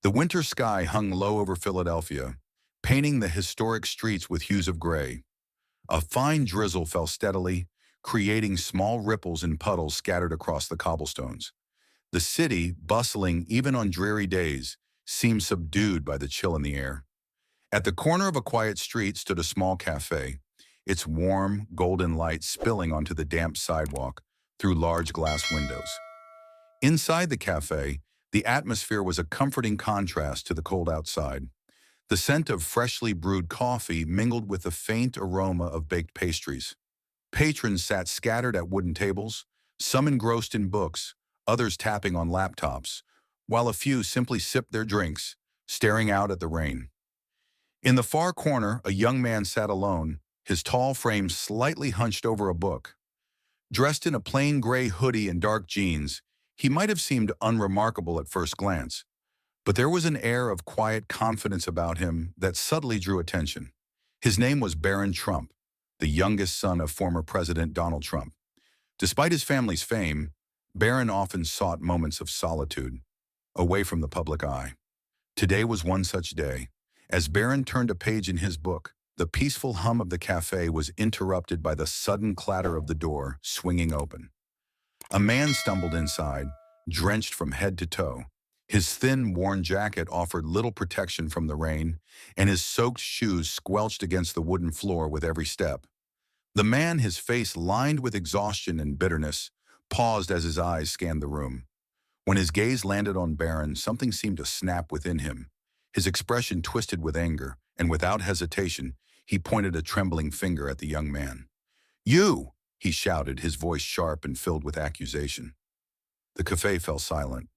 The winter sky hung low over Philadelphia, painting the historic streets with hues of gray. A fine drizzle fell steadily, creating small ripples and puddles scattered across the cobblestones. The city, bustling even on dreary days, seemed subdued by the chill in the air. At the corner of a quiet street stood a small cafe, its warm, golden light spilling onto the damp sidewalk through large glass windows. Inside the cafe, the atmosphere was a comforting contrast to the cold outside. The scent of freshly brewed coffee mingled with the faint aroma of baked pastries. Patrons sat scattered at wooden tables, some engrossed in books, others tapping on laptops, while a few simply sipped their drinks, staring out at the rain. In the far corner, a young man sat alone, his tall frame slightly hunched over a book. Dressed in a plain gray hoodie and dark jeans, he might have seemed unremarkable at first glance, but there was an air of quiet confidence about him that subtly drew attention. His name was Barron Trump, the youngest son of former President Donald Trump. Despite his family's fame, Barron often sought moments of solitude, away from the public eye. Today was one such day. As Barron turned a page in his book, the peaceful hum of the cafe was interrupted by the sudden clatter of the door swinging open. A man stumbled inside, drenched from head to toe. His thin, worn jacket offered little protection from the rain, and his soaked shoes squelched against the wooden floor with every step. The man, his face lined with exhaustion and bitterness, paused as his eyes scanned the room. When his gaze landed on Barron, something seemed to snap within him. His expression twisted with anger, and without hesitation, he pointed a trembling finger at the young man. "You!" he shouted, his voice sharp and filled with accusation. The cafe fell silent.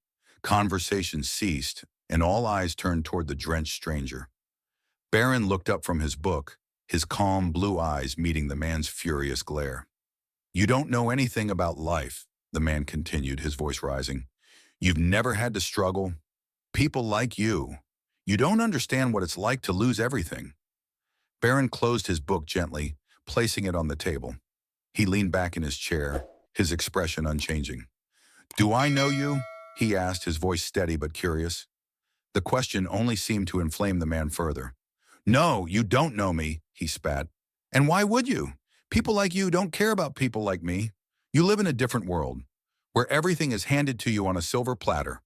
Conversation ceased, and all eyes turned toward the drenched stranger. Barron looked up from his book, his calm blue eyes meeting the man's furious glare. "You don't know anything about life," the man continued, his voice rising. "You've never had to struggle. People like you. You don't understand what it's like to lose everything." Barron closed his book gently, placing it on the table. He leaned back in his chair, his expression unchanging. "Do I know you?" he asked, his voice steady but curious. The question only seemed to inflame the man further. "No, you don't know me," he spat. "And why would you? People like you don't care about people like me. You live in a different world, where everything is handed to you on a silver platter."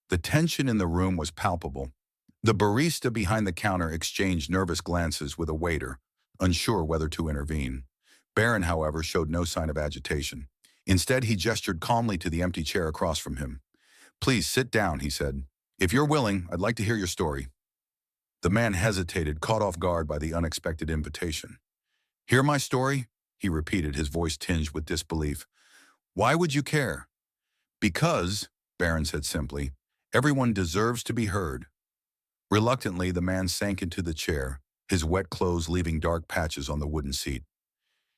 The tension in the room was palpable. The barista behind the counter exchanged nervous glances with a waiter, unsure whether to intervene. Barron, however, showed no sign of agitation. Instead, he gestured calmly to the empty chair across from him. "Please sit down," he said. "If you're willing, I'd like to hear your story." The man hesitated, caught off guard by the unexpected invitation. "Hear my story?" he repeated, his voice tinged with disbelief. "Why would you care?" "Because," Barron said simply, "everyone deserves to be heard." Reluctantly, the man sank into the chair, his wet clothes leaving dark patches on the wooden seat.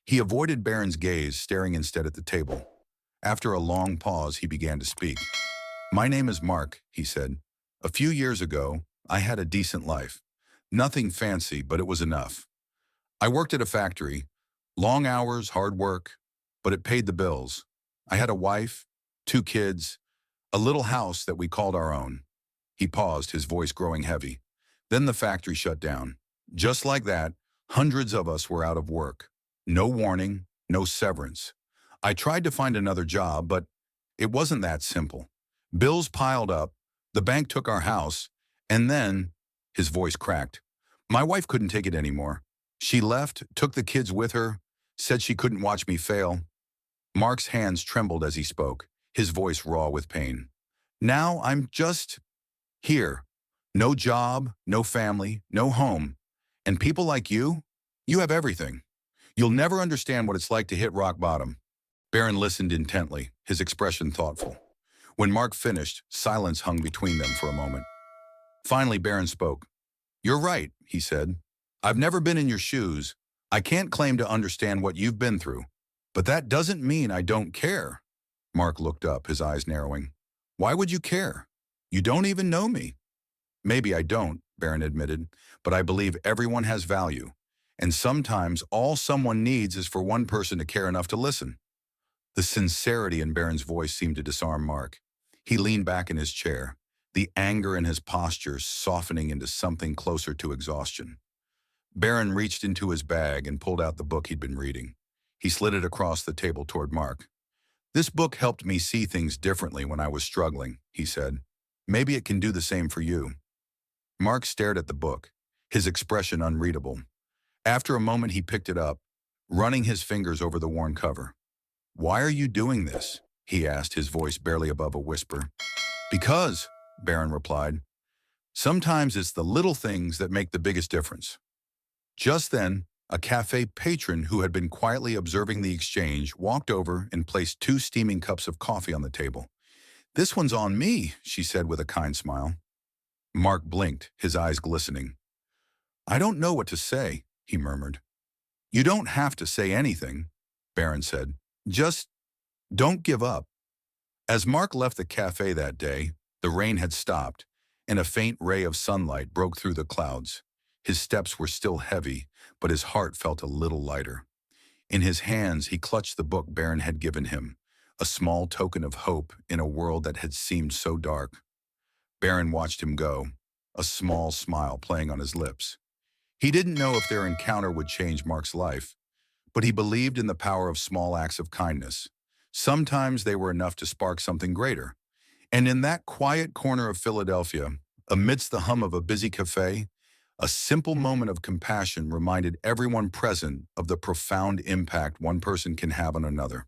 He avoided Barron's gaze, staring instead at the table. After a long pause, he began to speak. "My name is Mark," he said. "A few years ago, I had a decent life. Nothing fancy, but it was enough. I worked at a factory. Long hours, hard work, but it paid the bills. I had a wife, 2 kids, a little house that we called our own." He paused, his voice growing heavy. "Then the factory shut down. Just like that, hundreds of us were out of work. No warning, no severance. I tried to find another job, but it wasn't that simple. Bills piled up, the bank took our house, and then," his voice cracked, "my wife couldn't take it anymore. She left, took the kids with her, said she couldn't watch me fail." Mark's hands trembled as he spoke, his voice raw with pain. "Now I'm just here. No job, no family, no home. And people like you have everything. You'll never understand what it's like to hit rock bottom." Barron listened intently, his expression thoughtful. When Mark finished, silence hung between them for a moment. Finally, Barron spoke. "You're right," he said. "I've never been in your shoes. I can't claim to understand what you've been through. But that doesn't mean I don't care." Mark looked up, his eyes narrowing. "Why would you care? You don't even know me." "Maybe I don't," Barron admitted, "but I believe everyone has value. And sometimes all someone needs is for one person to care enough to listen." The sincerity in Barron's voice seemed to disarm Mark. He leaned back in his chair, the anger in his posture softening into something closer to exhaustion. Barron reached into his bag and pulled out the book he'd been reading. He slid it across the table toward Mark. "This book helped me see things differently when I was struggling," he said. "Maybe it can do the same for you." Mark stared at the book, his expression unreadable. After a moment, he picked it up, running his fingers over the worn cover. "Why are you doing this?" he asked, his voice barely above a whisper. "Because," Barron replied, "sometimes it's the little things that make the biggest difference." Just then, a cafe patron who had been quietly observing the exchange walked over and placed 2 steaming cups of coffee on the table. "This one's on me," she said with a kind smile. Mark blinked, his eyes glistening. "I don't know what to say," he murmured. "You don't have to say anything," Barron said. "Just don't give up." As Mark left the cafe that day, the rain had stopped, and a faint ray of sunlight broke through the clouds. His steps were still heavy, but his heart felt a little lighter. In his hands, he clutched the book Barron had given him, a small token of hope in a world that had seemed so dark. Barron watched him go, a small smile playing on his lips. He didn't know if their encounter would change Mark's life, but he believed in the power of small acts of kindness. Sometimes they were enough to spark something greater. And in that quiet corner of Philadelphia, amidst the hum of a busy cafe, a simple moment of compassion reminded everyone present of the profound impact one person can have on another.